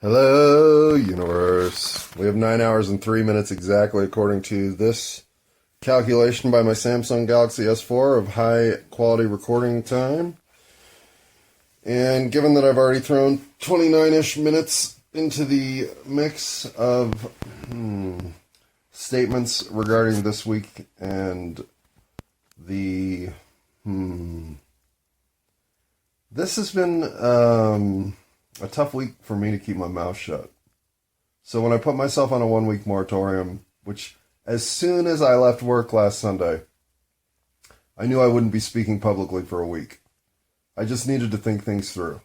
Hello, universe. We have 9 hours and 3 minutes exactly according to this calculation by my Samsung Galaxy S4 of high quality recording time. And given that I've already thrown 29-ish minutes into the mix of statements regarding this week and the... This has been a tough week for me to keep my mouth shut. So when I put myself on a 1-week moratorium, which as soon as I left work last Sunday, I knew I wouldn't be speaking publicly for a week. I just needed to think things through.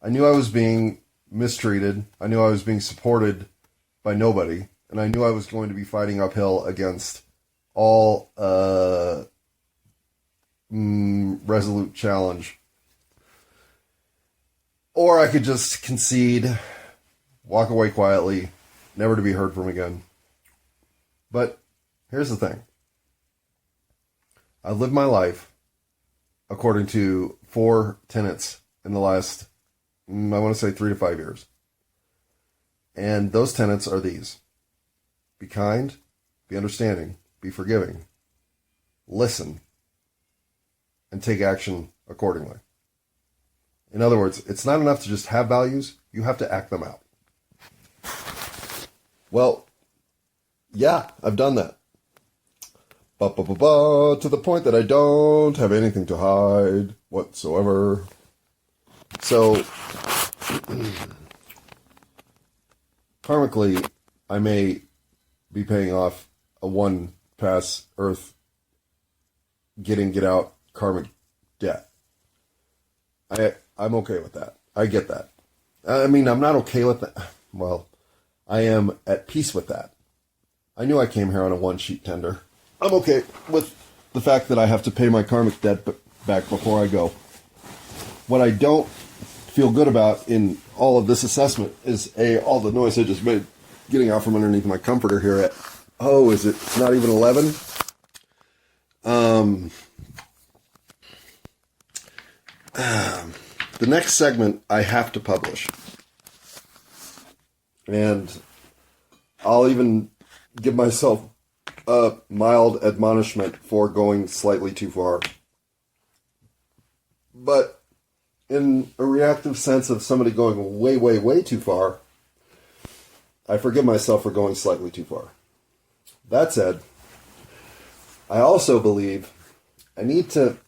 I knew I was being mistreated. I knew I was being supported by nobody. And I knew I was going to be fighting uphill against all resolute challenge. Or I could just concede, walk away quietly, never to be heard from again. But here's the thing. I've lived my life according to 4 tenets in the last, I want to say 3 to 5 years. And those tenets are these. Be kind, be understanding, be forgiving, listen, and take action accordingly. In other words, it's not enough to just have values, you have to act them out. Well, yeah, I've done that. To the point that I don't have anything to hide whatsoever. So, karmically, I may be paying off a 1-pass Earth get out karmic debt. I'm okay with that. I get that. I mean, I'm not okay with that. Well, I am at peace with that. I knew I came here on a 1-sheet tender. I'm okay with the fact that I have to pay my karmic debt back before I go. What I don't feel good about in all of this assessment is all the noise I just made getting out from underneath my comforter here at, is it not even 11? The next segment I have to publish. And I'll even give myself a mild admonishment for going slightly too far. But in a reactive sense of somebody going way, way, way too far, I forgive myself for going slightly too far. That said, I also believe I need to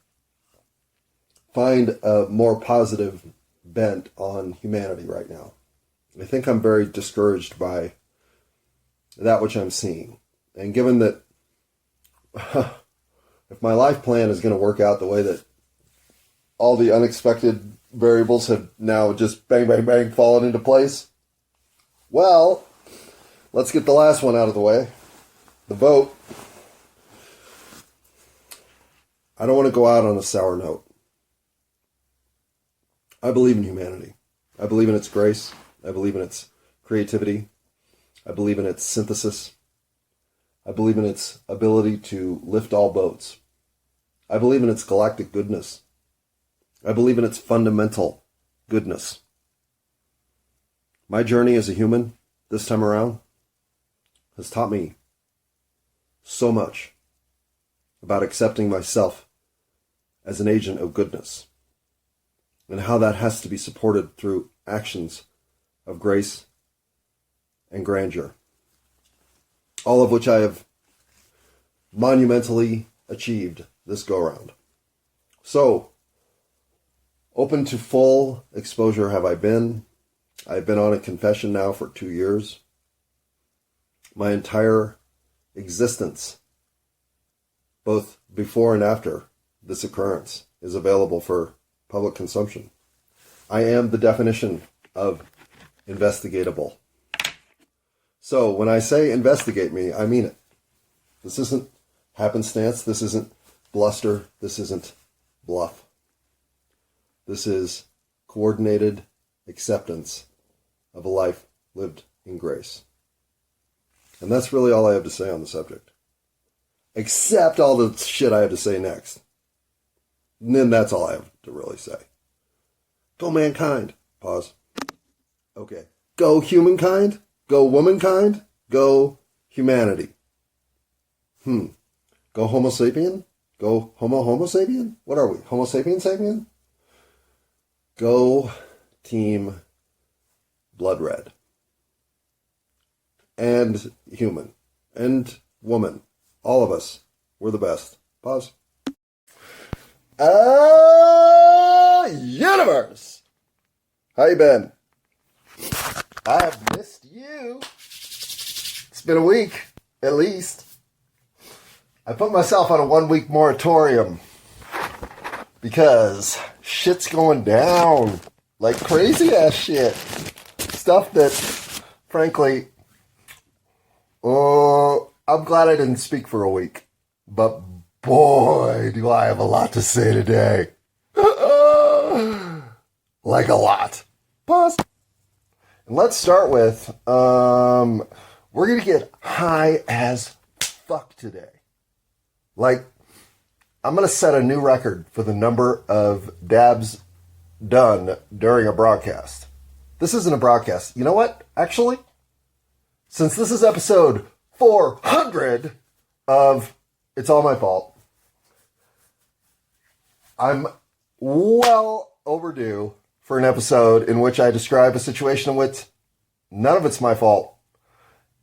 find a more positive bent on humanity right now. I think I'm very discouraged by that which I'm seeing. And given that if my life plan is going to work out the way that all the unexpected variables have now just bang, bang, bang fallen into place, well, let's get the last one out of the way. The vote. I don't want to go out on a sour note. I believe in humanity. I believe in its grace. I believe in its creativity. I believe in its synthesis. I believe in its ability to lift all boats. I believe in its galactic goodness. I believe in its fundamental goodness. My journey as a human this time around has taught me so much about accepting myself as an agent of goodness, and how that has to be supported through actions of grace and grandeur, all of which I have monumentally achieved this go-round. So, open to full exposure have I been. I've been on a confession now for 2 years. My entire existence, both before and after this occurrence, is available for public consumption. I am the definition of investigatable. So when I say investigate me, I mean it. This isn't happenstance. This isn't bluster. This isn't bluff. This is coordinated acceptance of a life lived in grace. And that's really all I have to say on the subject. Except all the shit I have to say next. And then that's all I have to really say. Go mankind. Pause. Oh. Okay. Go humankind. Go womankind. Go humanity. Go homo sapien. Go homo sapien. What are we? Homo sapien sapien? Go team blood red. And human. And woman. All of us. We're the best. Pause. Universe! How you been? I've missed you. It's been a week, at least. I put myself on a 1-week moratorium because shit's going down. Like crazy ass shit. Stuff that, frankly, I'm glad I didn't speak for a week. But boy, do I have a lot to say today. Like a lot. Pause. And let's start with, we're going to get high as fuck today. Like, I'm going to set a new record for the number of dabs done during a broadcast. This isn't a broadcast. You know what? Actually, since this is episode 400 of It's All My Fault, I'm well overdue for an episode in which I describe a situation in which none of it's my fault.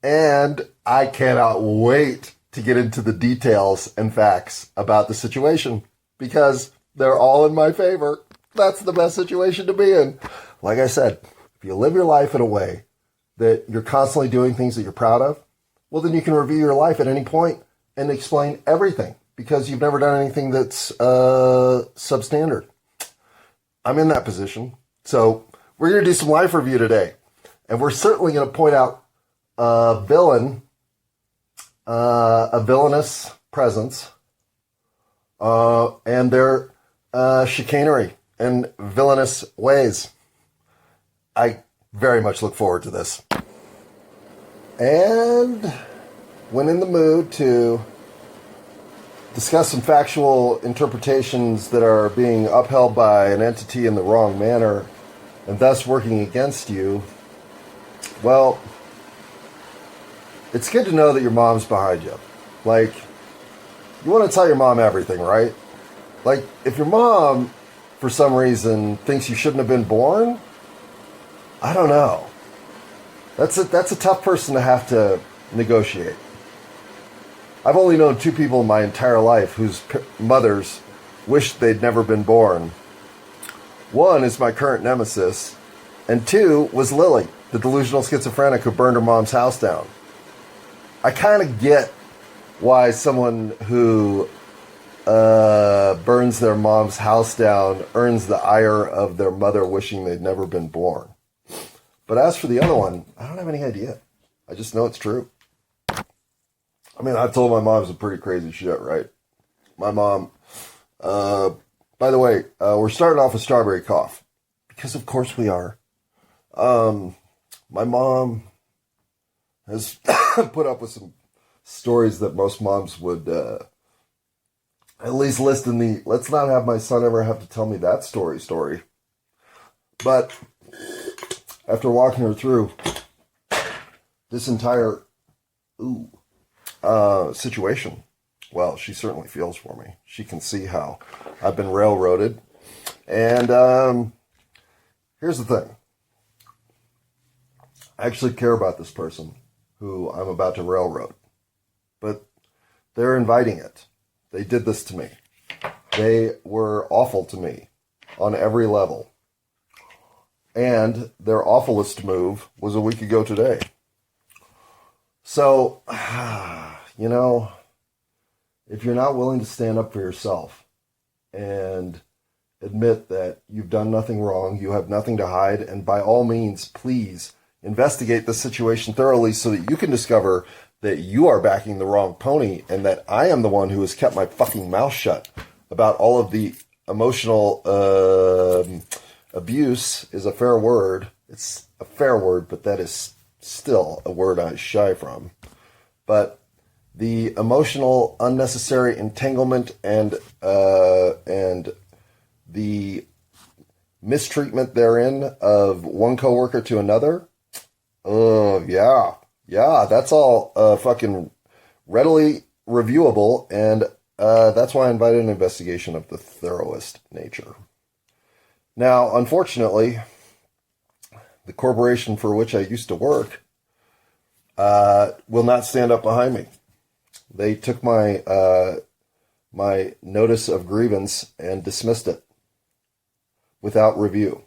And I cannot wait to get into the details and facts about the situation because they're all in my favor. That's the best situation to be in. Like I said, if you live your life in a way that you're constantly doing things that you're proud of, well, then you can review your life at any point and explain everything because you've never done anything that's substandard. I'm in that position. So we're going to do some life review today. And we're certainly going to point out a villainous presence, and their chicanery and villainous ways. I very much look forward to this. And when in the mood to discuss some factual interpretations that are being upheld by an entity in the wrong manner and thus working against you, well, it's good to know that your mom's behind you. Like, you want to tell your mom everything, right? Like, if your mom, for some reason, thinks you shouldn't have been born, I don't know. That's a tough person to have to negotiate. I've only known 2 people in my entire life whose mothers wished they'd never been born. One is my current nemesis, and 2 was Lily, the delusional schizophrenic who burned her mom's house down. I kind of get why someone who burns their mom's house down earns the ire of their mother wishing they'd never been born. But as for the other one, I don't have any idea. I just know it's true. I mean, I've told my mom some pretty crazy shit, right? My mom, by the way, we're starting off with strawberry cough. Because of course we are. My mom has put up with some stories that most moms would at least list in the let's not have my son ever have to tell me that story. But after walking her through this entire situation, well, she certainly feels for me. She can see how I've been railroaded. And here's the thing. I actually care about this person who I'm about to railroad. But they're inviting it. They did this to me. They were awful to me on every level. And their awfulest move was a week ago today. So, you know, if you're not willing to stand up for yourself and admit that you've done nothing wrong, you have nothing to hide, and by all means, please investigate the situation thoroughly so that you can discover that you are backing the wrong pony and that I am the one who has kept my fucking mouth shut about all of the emotional abuse is a fair word. It's a fair word, but that is still a word I shy from. But the emotional unnecessary entanglement and the mistreatment therein of one coworker to another. Yeah. Yeah, that's all fucking readily reviewable, and that's why I invited an investigation of the thoroughest nature. Now, unfortunately, the corporation for which I used to work will not stand up behind me. They took my notice of grievance and dismissed it without review.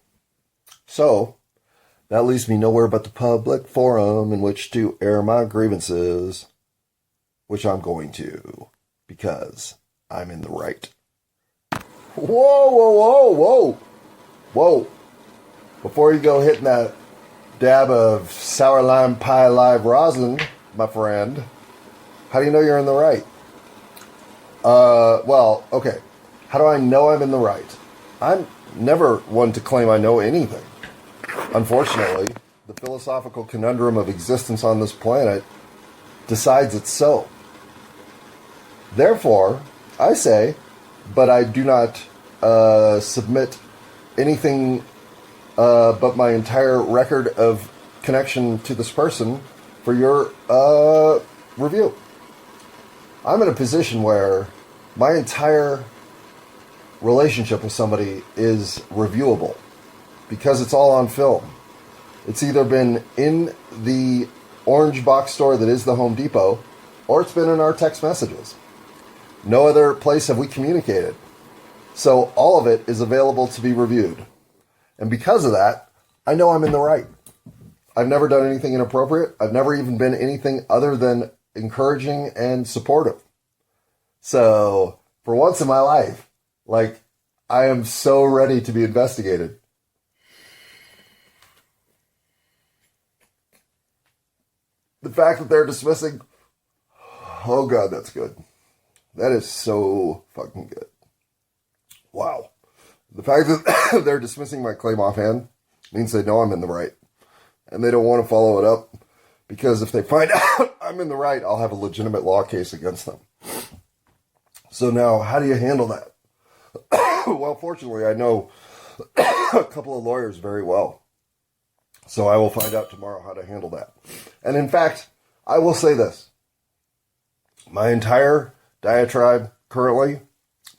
So, that leaves me nowhere but the public forum in which to air my grievances, which I'm going to, because I'm in the right. Whoa, whoa, whoa, whoa, whoa. Before you go hitting that dab of sour lime pie live rosin, my friend, how do you know you're in the right? Well, okay. How do I know I'm in the right? I'm never one to claim I know anything. Unfortunately, the philosophical conundrum of existence on this planet decides it's so. Therefore, I say, but I do not submit anything but my entire record of connection to this person for your review. I'm in a position where my entire relationship with somebody is reviewable because it's all on film. It's either been in the orange box store that is the Home Depot, or it's been in our text messages. No other place have we communicated. So all of it is available to be reviewed. And because of that, I know I'm in the right. I've never done anything inappropriate. I've never even been anything other than encouraging and supportive. So, for once in my life, like, I am so ready to be investigated. The fact that they're dismissing, oh God, that's good. That is so fucking good. Wow. The fact that they're dismissing my claim offhand means they know I'm in the right. And they don't want to follow it up, because if they find out I'm in the right, I'll have a legitimate law case against them. So now, how do you handle that? Well, fortunately, I know a couple of lawyers very well. So I will find out tomorrow how to handle that. And in fact, I will say this. My entire diatribe currently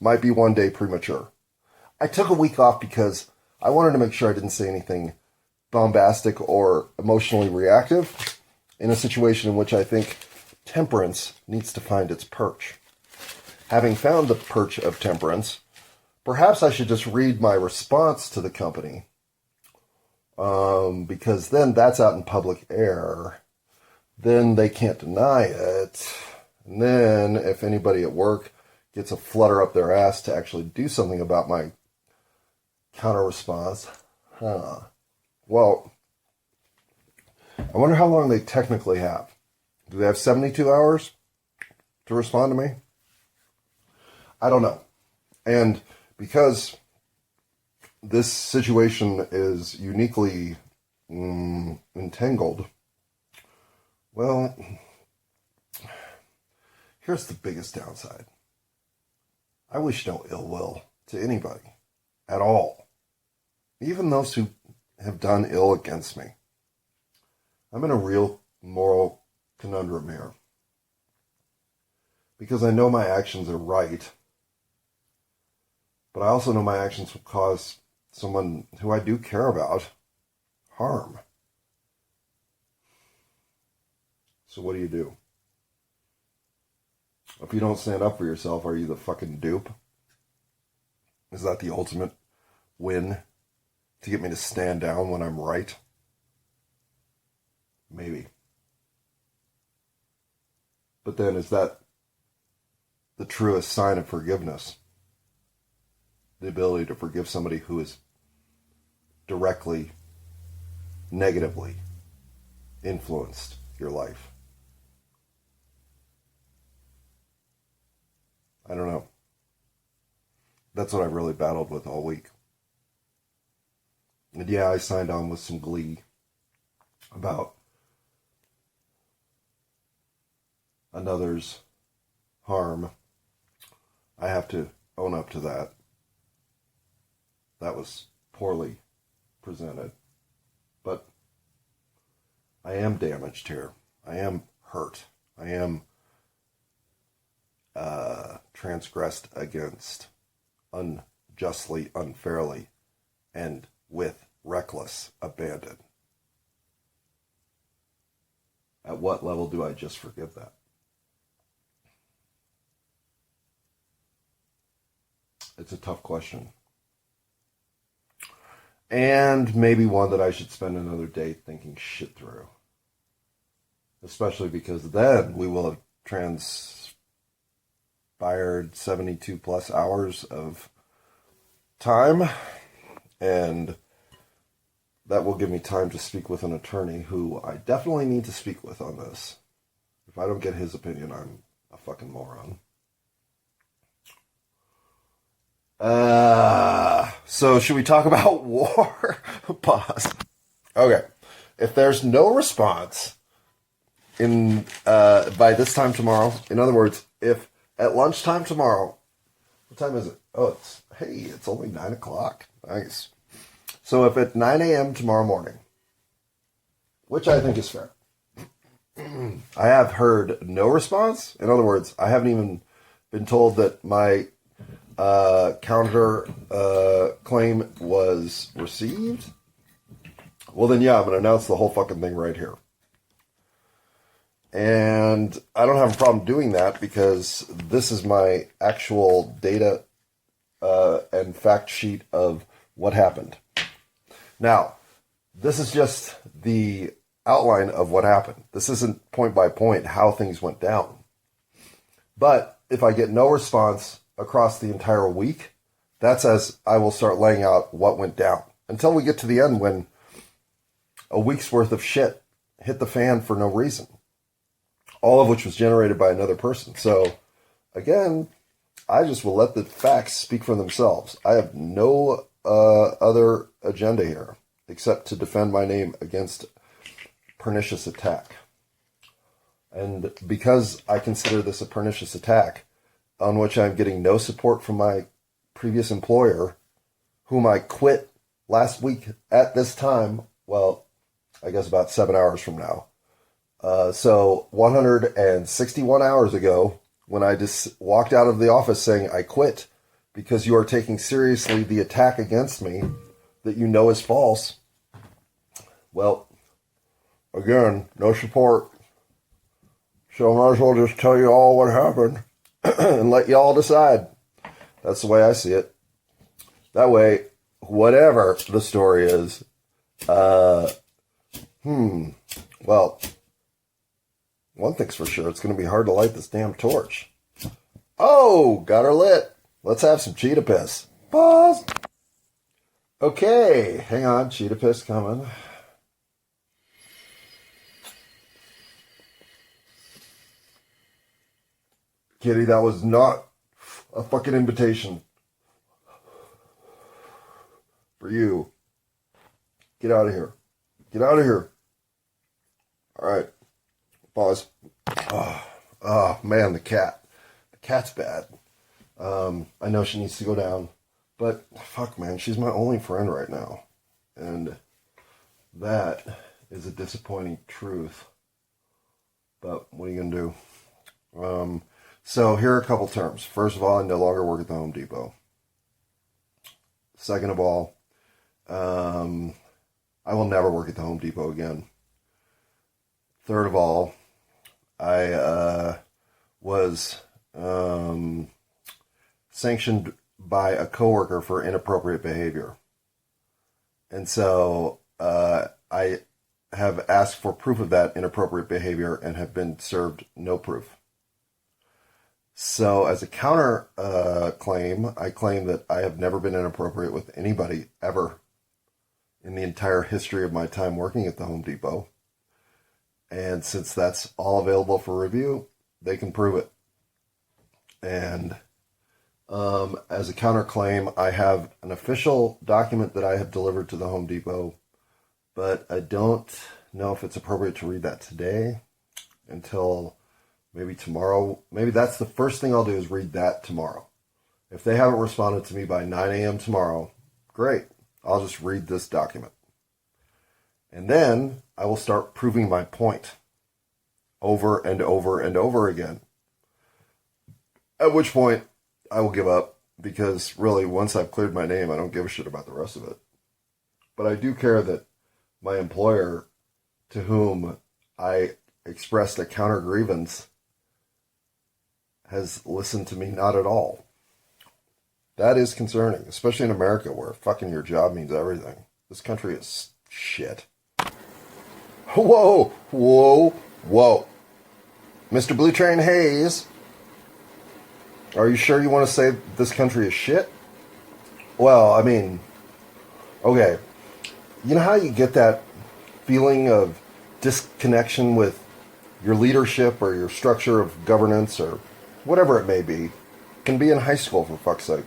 might be one day premature. I took a week off because I wanted to make sure I didn't say anything bombastic or emotionally reactive in a situation in which I think temperance needs to find its perch. Having found the perch of temperance, perhaps I should just read my response to the company, because then that's out in public air. Then they can't deny it. And then if anybody at work gets a flutter up their ass to actually do something about my counter response, well, I wonder how long they technically have. Do they have 72 hours to respond to me? I don't know. And because this situation is uniquely entangled, well, here's the biggest downside. I wish no ill will to anybody at all, even those who have done ill against me. I'm in a real moral conundrum here, because I know my actions are right, but I also know my actions will cause someone who I do care about harm. So what do you do? If you don't stand up for yourself, are you the fucking dupe? Is that the ultimate win to get me to stand down when I'm right? Maybe. But then is that the truest sign of forgiveness? The ability to forgive somebody who is directly, negatively influenced your life? I don't know. That's what I've really battled with all week. And yeah, I signed on with some glee about another's harm. I have to own up to that. That was poorly presented. But I am damaged here. I am hurt. I am transgressed against unjustly, unfairly, and with reckless abandon. At what level do I just forgive that? It's a tough question. And maybe one that I should spend another day thinking shit through. Especially because then we will have transpired 72 plus hours of time, and that will give me time to speak with an attorney who I definitely need to speak with on this. If I don't get his opinion, I'm a fucking moron. So should we talk about war? Pause. Okay. If there's no response in by this time tomorrow, in other words, if at lunchtime tomorrow, what time is it? Oh, it's only 9 o'clock. Nice. So if at 9 a.m. tomorrow morning, which I think is fair, I have heard no response. In other words, I haven't even been told that my counter claim was received. Well, then, yeah, I'm going to announce the whole fucking thing right here. And I don't have a problem doing that because this is my actual data and fact sheet of what happened. Now, this is just the outline of what happened. This isn't point by point how things went down. But if I get no response across the entire week, that's as I will start laying out what went down. Until we get to the end when a week's worth of shit hit the fan for no reason. All of which was generated by another person. So, again, I just will let the facts speak for themselves. I have no other agenda here except to defend my name against pernicious attack. And because I consider this a pernicious attack, on which I'm getting no support from my previous employer, whom I quit last week at this time, well, I guess about 7 hours from now. So 161 hours ago, when I just walked out of the office saying I quit because you are taking seriously the attack against me that you know is false. Well, again, no support. So I might as well just tell you all what happened and let y'all decide. That's the way I see it. That way, whatever the story is, well, one thing's for sure, it's going to be hard to light this damn torch. Oh, got her lit. Let's have some cheetah piss. Pause. Okay, hang on, cheetah piss coming. Kitty, that was not a fucking invitation for you. Get out of here. Get out of here. All right. Pause. Oh, man, the cat. The cat's bad. I know she needs to go down. But, fuck, man, she's my only friend right now. And that is a disappointing truth. But what are you going to do? So here are a couple terms. First of all, I no longer work at the Home Depot. Second of all, I will never work at the Home Depot again. Third of all, I was sanctioned by a coworker for inappropriate behavior. And so I have asked for proof of that inappropriate behavior and have been served no proof. So as a counter claim, I claim that I have never been inappropriate with anybody ever in the entire history of my time working at the Home Depot. And since that's all available for review, they can prove it. And as a counterclaim, I have an official document that I have delivered to the Home Depot, but I don't know if it's appropriate to read that today until maybe tomorrow. Maybe that's the first thing I'll do is read that tomorrow. If they haven't responded to me by 9 a.m. tomorrow, great. I'll just read this document. And then I will start proving my point over and over and over again. At which point I will give up, because really once I've cleared my name, I don't give a shit about the rest of it. But I do care that my employer, to whom I expressed a counter grievance, has listened to me not at all. That is concerning, especially in America where fucking your job means everything. This country is shit. Whoa, whoa, whoa. Mr. Blue Train Hayes, are you sure you want to say this country is shit? Well, I mean, okay. You know how you get that feeling of disconnection with your leadership or your structure of governance or whatever it may be? It can be in high school, for fuck's sake.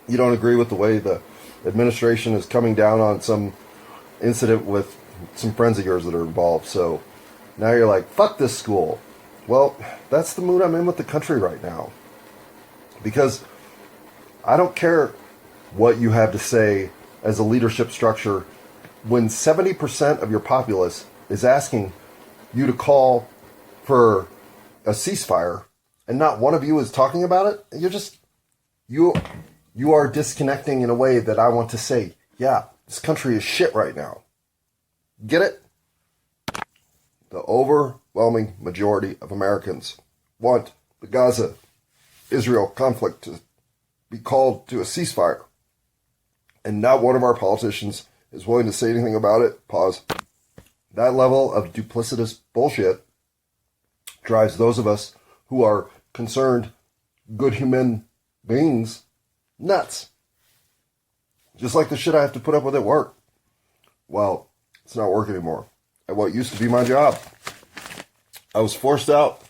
You don't agree with the way the administration is coming down on some incident with some friends of yours that are involved. So now you're like, fuck this school. Well, that's the mood I'm in with the country right now. Because I don't care what you have to say as a leadership structure when 70% of your populace is asking you to call for a ceasefire and not one of you is talking about it. You are disconnecting in a way that I want to say, yeah, this country is shit right now. Get it? The overwhelming majority of Americans want the Gaza-Israel conflict to be called to a ceasefire. And not one of our politicians is willing to say anything about it. Pause. That level of duplicitous bullshit drives those of us who are concerned, good human beings, nuts. Just like the shit I have to put up with at work. Well, it's not work anymore. At what used to be my job. I was forced out.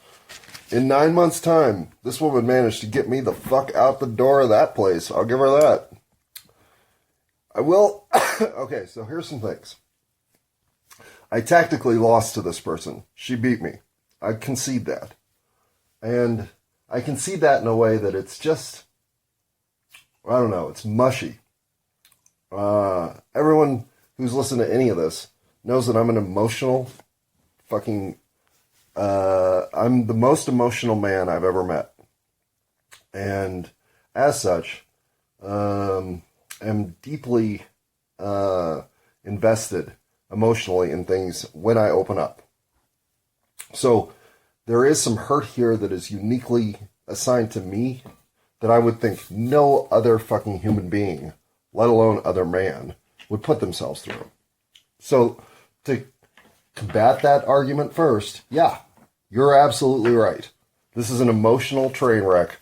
In 9 months' time, this woman managed to get me the fuck out the door of that place. I'll give her that. I will. Okay, so here's some things. I tactically lost to this person. She beat me. I concede that. And I concede that in a way that it's just, I don't know, it's mushy. Everyone who's listened to any of this knows that I'm an emotional fucking, I'm the most emotional man I've ever met. And as such, am deeply invested emotionally in things when I open up. So there is some hurt here that is uniquely assigned to me that I would think no other fucking human being, let alone other man, would put themselves through. So to combat that argument first, yeah, you're absolutely right. This is an emotional train wreck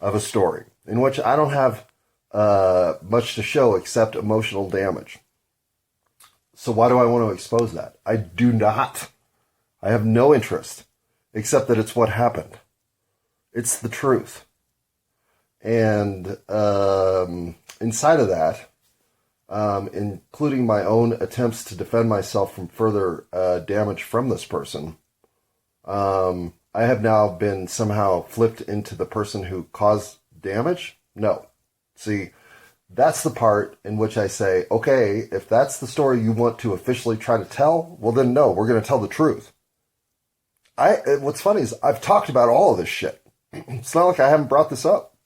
of a story in which I don't have much to show except emotional damage. So why do I want to expose that? I do not. I have no interest except that it's what happened. It's the truth. And inside of that, including my own attempts to defend myself from further damage from this person, I have now been somehow flipped into the person who caused damage? No. See, that's the part in which I say, okay, if that's the story you want to officially try to tell, well then no, we're going to tell the truth. What's funny is I've talked about all of this shit. It's not like I haven't brought this up.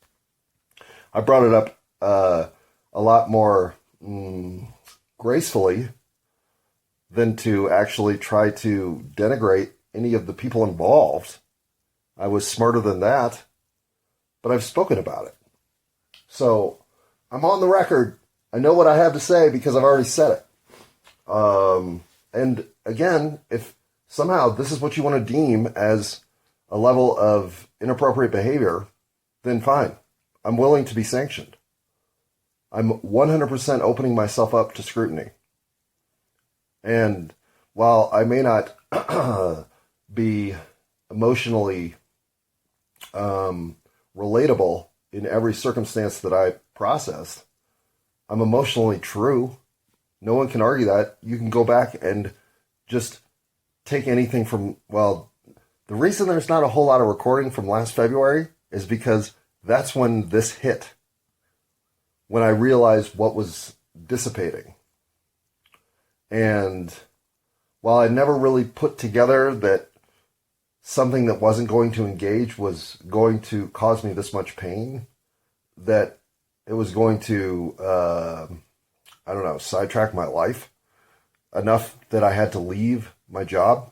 I brought it up a lot more gracefully than to actually try to denigrate any of the people involved. I was smarter than that, but I've spoken about it. So I'm on the record. I know what I have to say because I've already said it. And again, if somehow this is what you want to deem as a level of inappropriate behavior, then fine. I'm willing to be sanctioned. I'm 100% opening myself up to scrutiny. And while I may not be emotionally relatable in every circumstance that I processed, I'm emotionally true. No one can argue that. You can go back and just take anything from, well, the reason there's not a whole lot of recording from last February is because that's when this hit. When I realized what was dissipating. And while I never really put together that something that wasn't going to engage was going to cause me this much pain, that it was going to, sidetrack my life enough that I had to leave my job.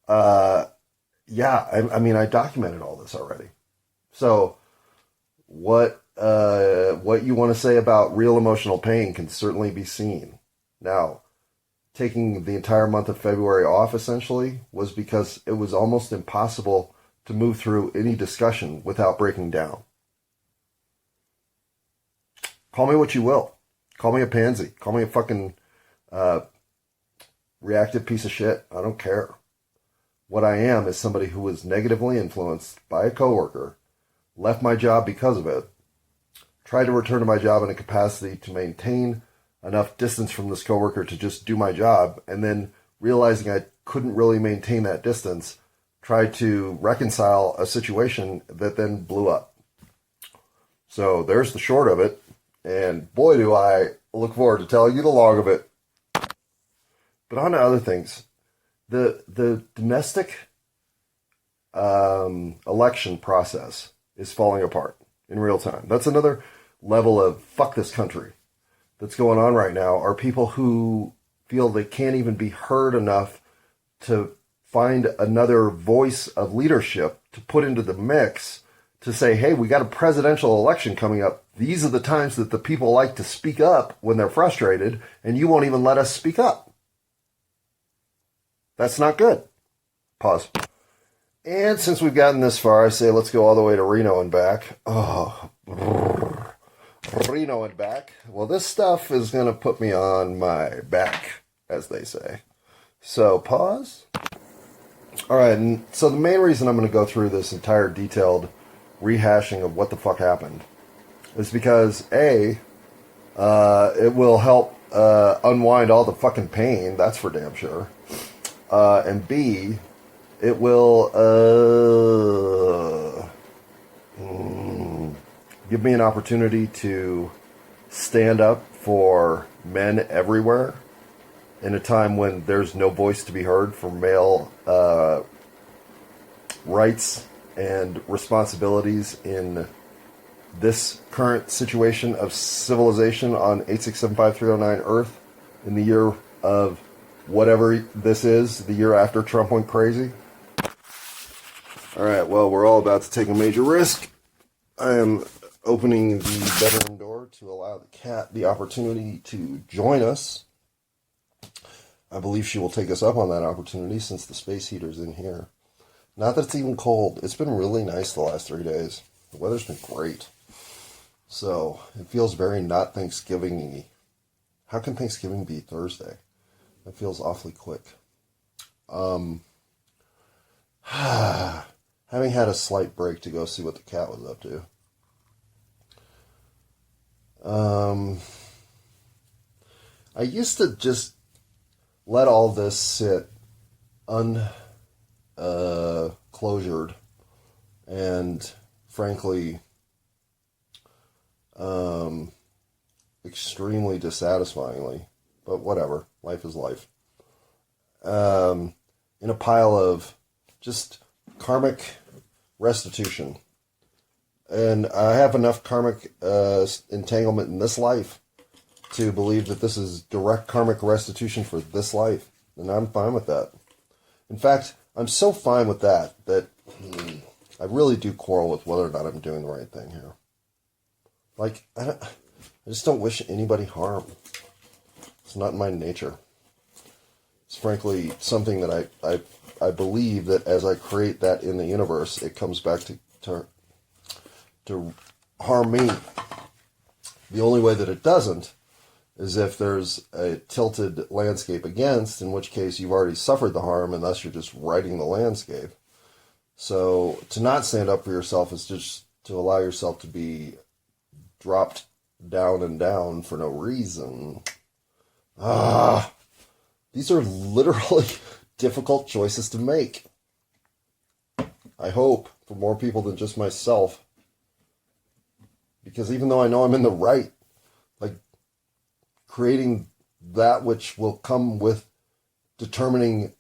I documented all this already. So what you want to say about real emotional pain can certainly be seen. Now, taking the entire month of February off essentially was because it was almost impossible to move through any discussion without breaking down. Call me what you will. Call me a pansy. Call me a fucking reactive piece of shit. I don't care. What I am is somebody who was negatively influenced by a coworker, left my job because of it, tried to return to my job in a capacity to maintain enough distance from this coworker to just do my job, and then realizing I couldn't really maintain that distance, tried to reconcile a situation that then blew up. So there's the short of it, and boy do I look forward to telling you the long of it. But on to other things. The domestic election process is falling apart in real time. That's another level of fuck this country that's going on right now, are people who feel they can't even be heard enough to find another voice of leadership to put into the mix to say, hey, we got a presidential election coming up. These are the times that the people like to speak up when they're frustrated, and you won't even let us speak up. That's not good. Pause. And since we've gotten this far, I say let's go all the way to Reno and back. Oh, Reno and back. Well, this stuff is going to put me on my back, as they say. So, pause. All right, and so the main reason I'm going to go through this entire detailed rehashing of what the fuck happened is because, A, it will help unwind all the fucking pain, that's for damn sure. And B, it will give me an opportunity to stand up for men everywhere in a time when there's no voice to be heard for male rights and responsibilities in this current situation of civilization on 8675309 Earth in the year of whatever this is, the year after Trump went crazy. All right, well, we're all about to take a major risk. I am opening the bedroom door to allow the cat the opportunity to join us. I believe she will take us up on that opportunity since the space heater's in here. Not that it's even cold. It's been really nice the last 3 days. The weather's been great. So, it feels very not Thanksgiving-y. How can Thanksgiving be Thursday? That feels awfully quick. Having had a slight break to go see what the cat was up to. I used to just let all this sit unclosured and frankly extremely dissatisfyingly, but whatever, life is life, in a pile of just karmic restitution. And I have enough karmic entanglement in this life to believe that this is direct karmic restitution for this life. And I'm fine with that. In fact, I'm so fine with that I really do quarrel with whether or not I'm doing the right thing here. Like, I just don't wish anybody harm. It's not in my nature. It's frankly something that I believe that as I create that in the universe, it comes back to harm me. The only way that it doesn't is if there's a tilted landscape against, in which case you've already suffered the harm and thus you're just righting the landscape. So to not stand up for yourself is just to allow yourself to be dropped down and down for no reason. These are literally difficult choices to make. I hope for more people than just myself. Because even though I know I'm in the right, like, creating that which will come with determining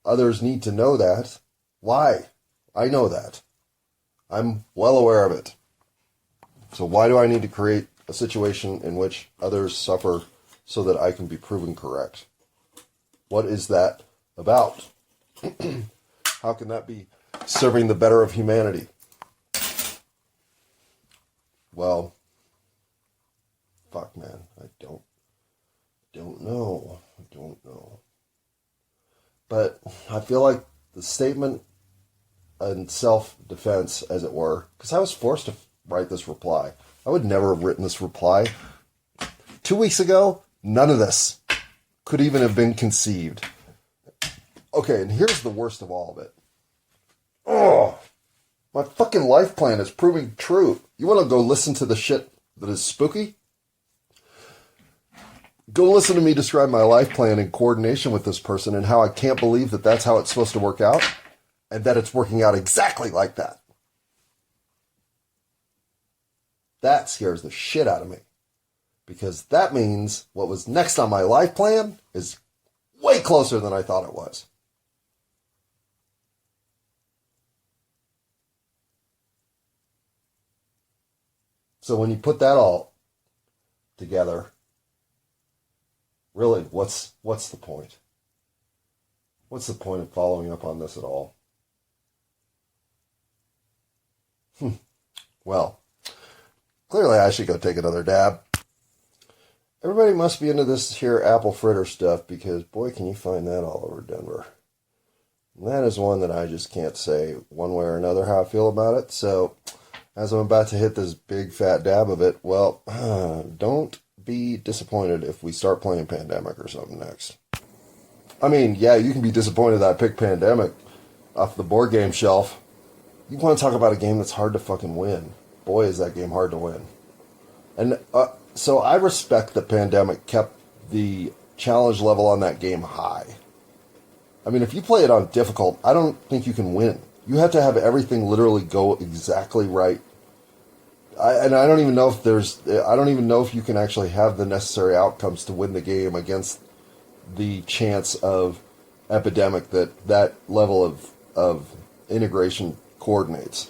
others need to know that. Why? I know that. I'm well aware of it. So why do I need to create a situation in which others suffer so that I can be proven correct? What is that about? How can that be serving the better of humanity? Well, fuck, man, I don't know. But I feel like the statement in self-defense, as it were, because I was forced to write this reply. I would never have written this reply. 2 weeks ago, none of this could even have been conceived. Okay, and here's the worst of all of it. Oh, my fucking life plan is proving true. You want to go listen to the shit that is spooky? Go listen to me describe my life plan in coordination with this person and how I can't believe that that's how it's supposed to work out and that it's working out exactly like that. That scares the shit out of me because that means what was next on my life plan is way closer than I thought it was. So when you put that all together, really, what's the point? What's the point of following up on this at all? Well, clearly I should go take another dab. Everybody must be into this here apple fritter stuff because, boy, can you find that all over Denver. And that is one that I just can't say one way or another how I feel about it. So, as I'm about to hit this big fat dab of it, well, don't be disappointed if we start playing Pandemic or something next. I mean, yeah, you can be disappointed that I picked Pandemic off the board game shelf. You want to talk about a game that's hard to fucking win. Boy, is that game hard to win. And so I respect that Pandemic kept the challenge level on that game high. I mean, if you play it on difficult, I don't think you can win. You have to have everything literally go exactly right. I don't even know if you can actually have the necessary outcomes to win the game against the chance of epidemic that level of integration coordinates.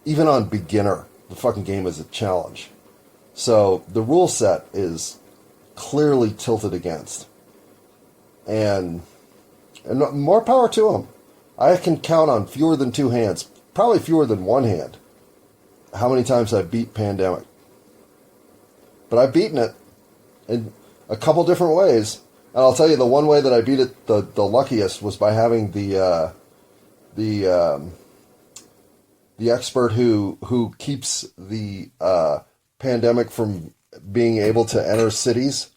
Even on beginner, the fucking game is a challenge. So the rule set is clearly tilted against. And more power to them. I can count on fewer than two hands, probably fewer than one hand, how many times I've beat Pandemic. But I've beaten it in a couple different ways. And I'll tell you, the one way that I beat it the luckiest was by having the expert who keeps the Pandemic from being able to enter cities,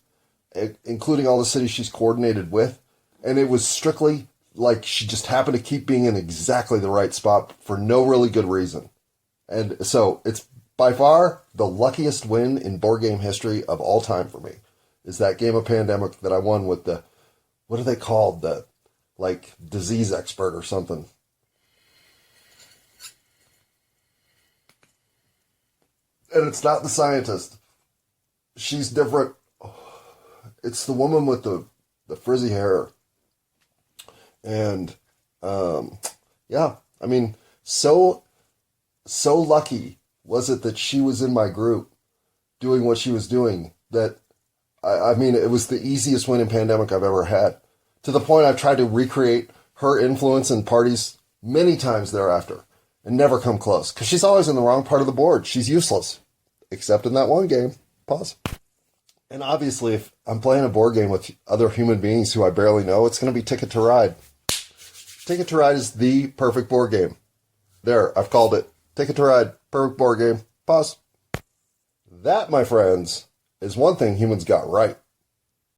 including all the cities she's coordinated with. And it was strictly like she just happened to keep being in exactly the right spot for no really good reason. And so it's by far the luckiest win in board game history of all time for me. Is that game of Pandemic that I won with the, what are they called? The, like, disease expert or something. And it's not the scientist. She's different. It's the woman with the frizzy hair. And, yeah, I mean, so lucky was it that she was in my group doing what she was doing that, I mean, it was the easiest win in Pandemic I've ever had. To the point I've tried to recreate her influence in parties many times thereafter and never come close. Because she's always in the wrong part of the board. She's useless. Except in that one game. Pause. And obviously, if I'm playing a board game with other human beings who I barely know, it's going to be Ticket to Ride. Ticket to Ride is the perfect board game. There, I've called it. Ticket to Ride, perfect board game. Pause. That, my friends, is one thing humans got right.